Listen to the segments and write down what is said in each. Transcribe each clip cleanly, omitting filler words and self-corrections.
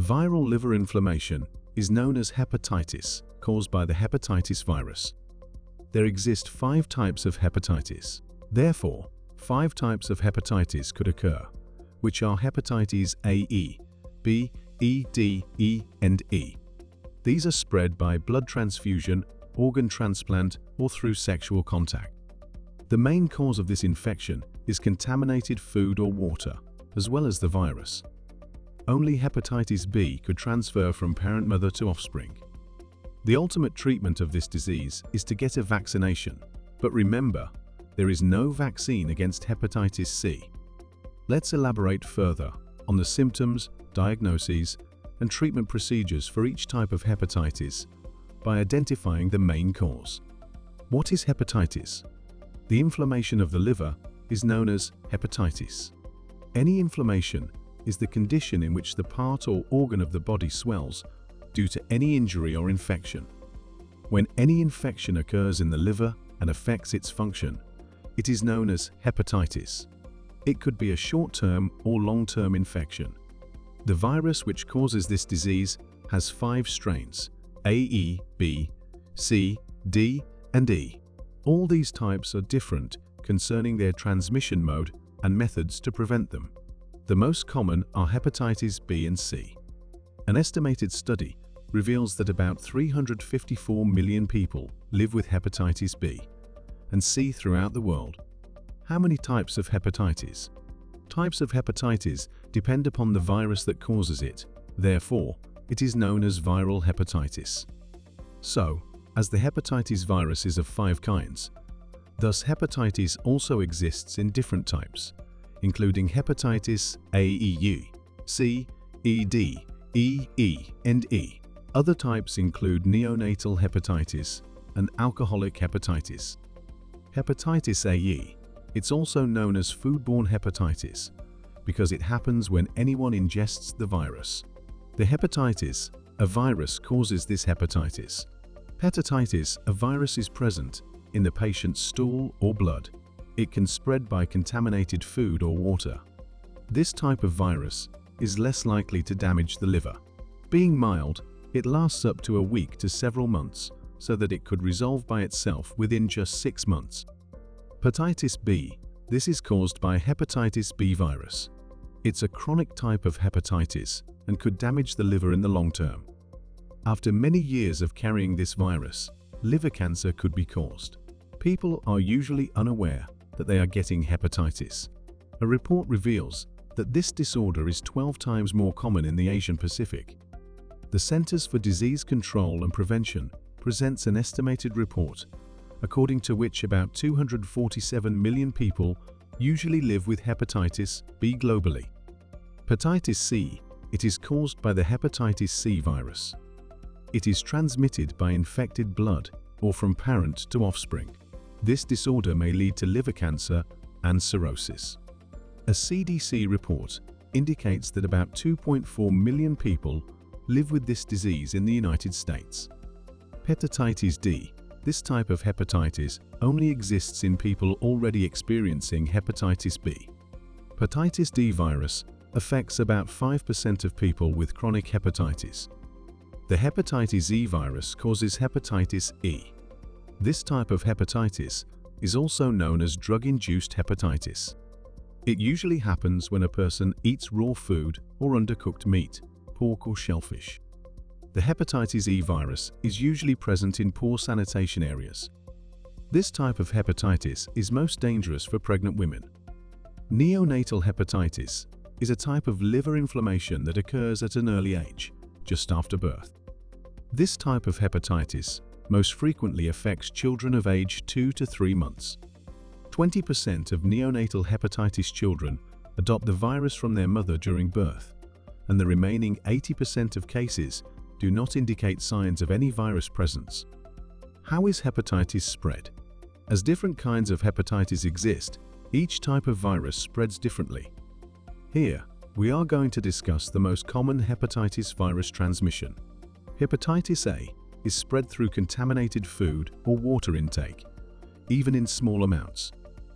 Viral liver inflammation is known as hepatitis, caused by the hepatitis virus. There exist 5 types of hepatitis. Therefore, 5 types of hepatitis could occur, which are hepatitis A, E, B, E, D, E, and E. These are spread by blood transfusion, organ transplant, or through sexual contact. The main cause of this infection is contaminated food or water, as well as the virus. Only hepatitis B could transfer from parent-mother to offspring. The ultimate treatment of this disease is to get a vaccination, but remember, there is no vaccine against hepatitis C. Let's elaborate further on the symptoms, diagnoses, and treatment procedures for each type of hepatitis by identifying the main cause. What is hepatitis? The inflammation of the liver is known as hepatitis. Any inflammation is the condition in which the part or organ of the body swells due to any injury or infection. When any infection occurs in the liver and affects its function, it is known as hepatitis. It could be a short-term or long-term infection. The virus which causes this disease has 5 strains: A, E, B, C, D, and E. All these types are different concerning their transmission mode and methods to prevent them. The most common are hepatitis B and C. An estimated study reveals that about 354 million people live with hepatitis B and C throughout the world. How many types of hepatitis? Types of hepatitis depend upon the virus that causes it. Therefore, it is known as viral hepatitis. So, as the hepatitis virus is of 5 kinds, thus hepatitis also exists in different types, including hepatitis A, E, U, C, E, D, E, E, and E. Other types include neonatal hepatitis and alcoholic hepatitis. Hepatitis A. It's also known as foodborne hepatitis because it happens when anyone ingests the virus. The hepatitis, a virus, causes this hepatitis. Hepatitis, a virus, is present in the patient's stool or blood. It can spread by contaminated food or water. This type of virus is less likely to damage the liver. Being mild, it lasts up to a week to several months, so that it could resolve by itself within just 6 months. Hepatitis B. This is caused by hepatitis B virus. It's a chronic type of hepatitis and could damage the liver in the long term. After many years of carrying this virus, liver cancer could be caused. People are usually unaware that they are getting hepatitis. A report reveals that this disorder is 12 times more common in the Asian Pacific. The Centers for Disease Control and Prevention presents an estimated report, according to which about 247 million people usually live with hepatitis B globally. Hepatitis C. It is caused by the hepatitis C virus. It is transmitted by infected blood or from parent to offspring. This disorder may lead to liver cancer and cirrhosis. A CDC report indicates that about 2.4 million people live with this disease in the United States. Hepatitis D. This type of hepatitis only exists in people already experiencing hepatitis B. Hepatitis D virus affects about 5% of people with chronic hepatitis. The hepatitis E virus causes hepatitis E. This type of hepatitis is also known as drug-induced hepatitis. It usually happens when a person eats raw food or undercooked meat, pork or shellfish. The hepatitis E virus is usually present in poor sanitation areas. This type of hepatitis is most dangerous for pregnant women. Neonatal hepatitis is a type of liver inflammation that occurs at an early age, just after birth. This type of hepatitis most frequently affects children of age 2 to 3 months. 20% of neonatal hepatitis children adopt the virus from their mother during birth, and the remaining 80% of cases do not indicate signs of any virus presence. How is hepatitis spread? As different kinds of hepatitis exist, each type of virus spreads differently. Here, we are going to discuss the most common hepatitis virus transmission. Hepatitis A is spread through contaminated food or water intake, even in small amounts.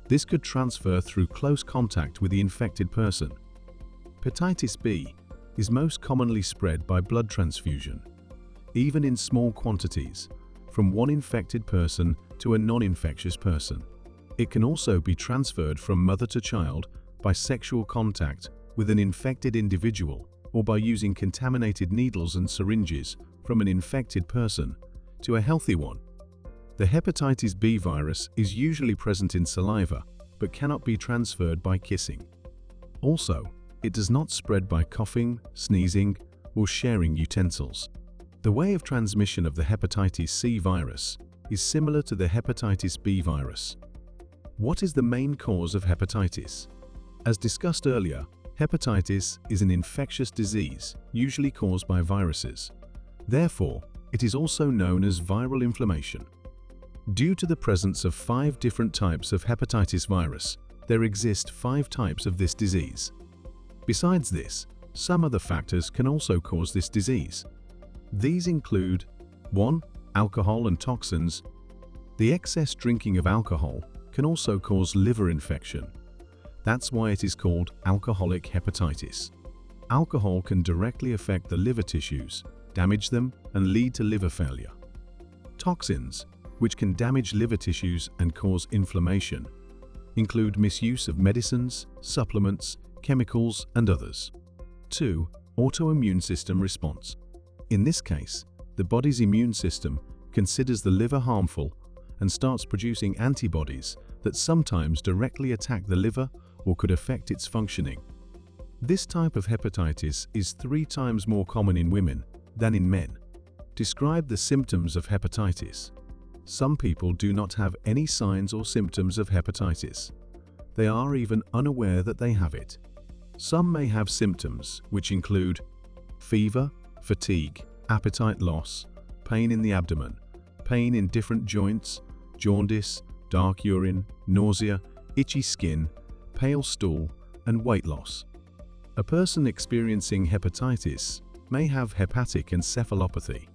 This could transfer through close contact with the infected person. Hepatitis B is most commonly spread by blood transfusion, even in small quantities, from one infected person to a non-infectious person. It can also be transferred from mother to child by sexual contact with an infected individual or by using contaminated needles and syringes from an infected person to a healthy one. The hepatitis B virus is usually present in saliva but cannot be transferred by kissing. Also, it does not spread by coughing, sneezing, or sharing utensils. The way of transmission of the hepatitis C virus is similar to the hepatitis B virus. What is the main cause of hepatitis? As discussed earlier, hepatitis is an infectious disease usually caused by viruses. Therefore, it is also known as viral inflammation. Due to the presence of 5 different types of hepatitis virus, there exist 5 types of this disease. Besides this, some other factors can also cause this disease. These include 1. Alcohol and toxins. The excess drinking of alcohol can also cause liver infection. That's why it is called alcoholic hepatitis. Alcohol can directly affect the liver tissues, damage them, and lead to liver failure. Toxins, which can damage liver tissues and cause inflammation, include misuse of medicines, supplements, chemicals, and others. 2. Autoimmune system response. In this case, the body's immune system considers the liver harmful and starts producing antibodies that sometimes directly attack the liver or could affect its functioning. This type of hepatitis is 3 times more common in women than in men. Describe the symptoms of hepatitis. Some people do not have any signs or symptoms of hepatitis. They are even unaware that they have it. Some may have symptoms, which include fever, fatigue, appetite loss, pain in the abdomen, pain in different joints, jaundice, dark urine, nausea, itchy skin, pale stool, and weight loss. A person experiencing hepatitis may have hepatic encephalopathy.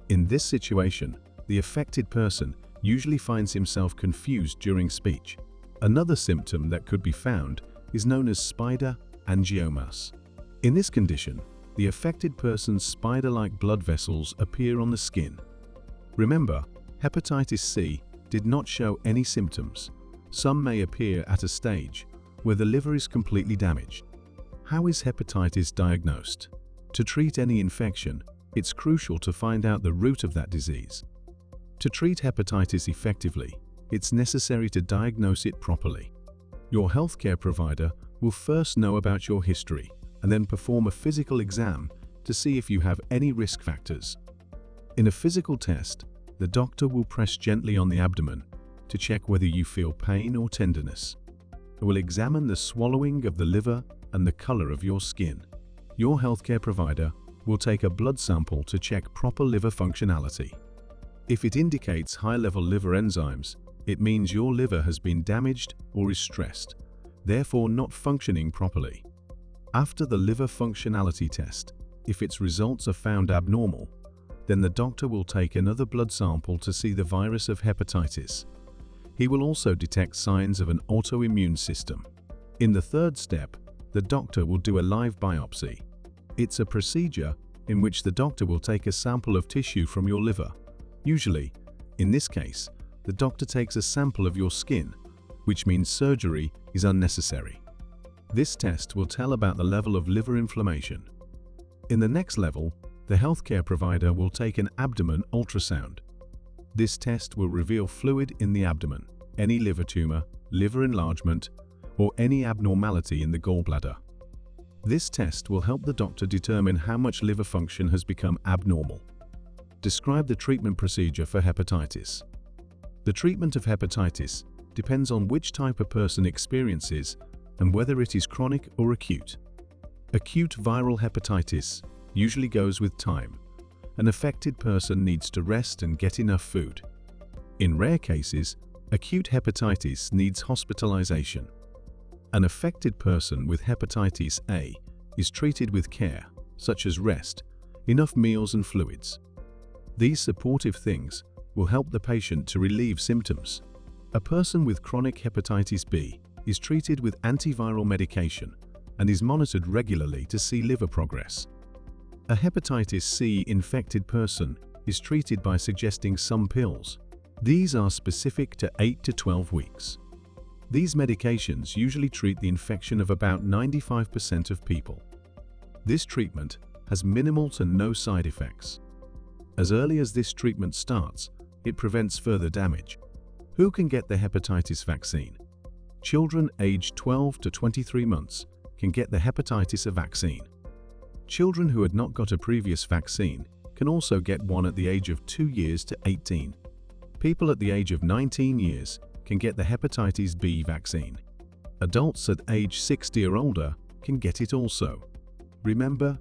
In this situation, the affected person usually finds himself confused during speech. Another symptom that could be found is known as spider angiomas. In this condition, the affected person's spider-like blood vessels appear on the skin. Remember, hepatitis C did not show any symptoms. Some may appear at a stage where the liver is completely damaged. How is hepatitis diagnosed? To treat any infection, it's crucial to find out the root of that disease. To treat hepatitis effectively, it's necessary to diagnose it properly. Your healthcare provider will first know about your history and then perform a physical exam to see if you have any risk factors. In a physical test, the doctor will press gently on the abdomen to check whether you feel pain or tenderness. It will examine the swallowing of the liver and the color of your skin. Your healthcare provider will take a blood sample to check proper liver functionality. If it indicates high-level liver enzymes, it means your liver has been damaged or is stressed, therefore not functioning properly. After the liver functionality test, if its results are found abnormal, then the doctor will take another blood sample to see the virus of hepatitis. He will also detect signs of an autoimmune system. In the third step, the doctor will do a live biopsy. It's a procedure in which the doctor will take a sample of tissue from your liver. Usually, in this case, the doctor takes a sample of your skin, which means surgery is unnecessary. This test will tell about the level of liver inflammation. In the next level, the healthcare provider will take an abdomen ultrasound. This test will reveal fluid in the abdomen, any liver tumor, liver enlargement, or any abnormality in the gallbladder. This test will help the doctor determine how much liver function has become abnormal. Describe the treatment procedure for hepatitis. The treatment of hepatitis depends on which type a person experiences and whether it is chronic or acute. Acute viral hepatitis usually goes with time. An affected person needs to rest and get enough food. In rare cases, acute hepatitis needs hospitalization. An affected person with hepatitis A is treated with care, such as rest, enough meals and fluids. These supportive things will help the patient to relieve symptoms. A person with chronic hepatitis B is treated with antiviral medication, and is monitored regularly to see liver progress. A hepatitis C infected person is treated by suggesting some pills. These are specific to 8 to 12 weeks. These medications usually treat the infection of about 95% of people. This treatment has minimal to no side effects. As early as this treatment starts, it prevents further damage. Who can get the hepatitis vaccine? Children aged 12 to 23 months can get the hepatitis vaccine. Children who had not got a previous vaccine can also get one at the age of 2 years to 18. People at the age of 19 years can get the hepatitis B vaccine. Adults at age 60 or older can get it also. Remember,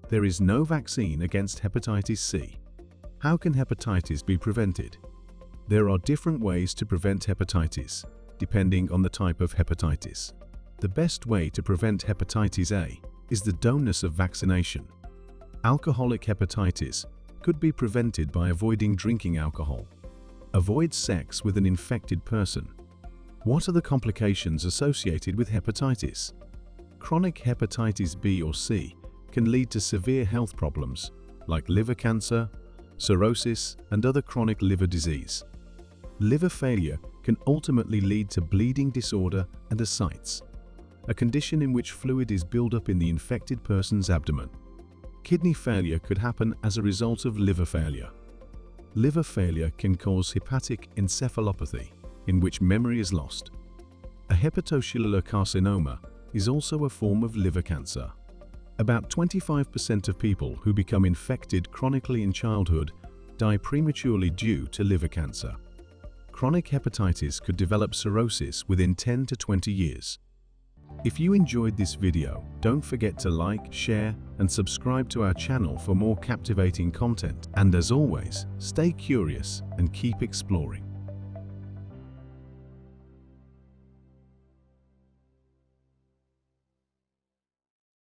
there is no vaccine against hepatitis C. How can hepatitis be prevented? There are different ways to prevent hepatitis, depending on the type of hepatitis. The best way to prevent hepatitis A is the doneness of vaccination. Alcoholic hepatitis could be prevented by avoiding drinking alcohol. Avoid sex with an infected person. What are the complications associated with hepatitis? Chronic hepatitis B or C can lead to severe health problems like liver cancer, cirrhosis, and other chronic liver disease. Liver failure can ultimately lead to bleeding disorder and ascites, a condition in which fluid is built up in the infected person's abdomen. Kidney failure could happen as a result of liver failure. Liver failure can cause hepatic encephalopathy, in which memory is lost. A hepatocellular carcinoma is also a form of liver cancer. About 25% of people who become infected chronically in childhood die prematurely due to liver cancer. Chronic hepatitis could develop cirrhosis within 10 to 20 years. If you enjoyed this video, don't forget to like, share, and subscribe to our channel for more captivating content. And as always, stay curious and keep exploring.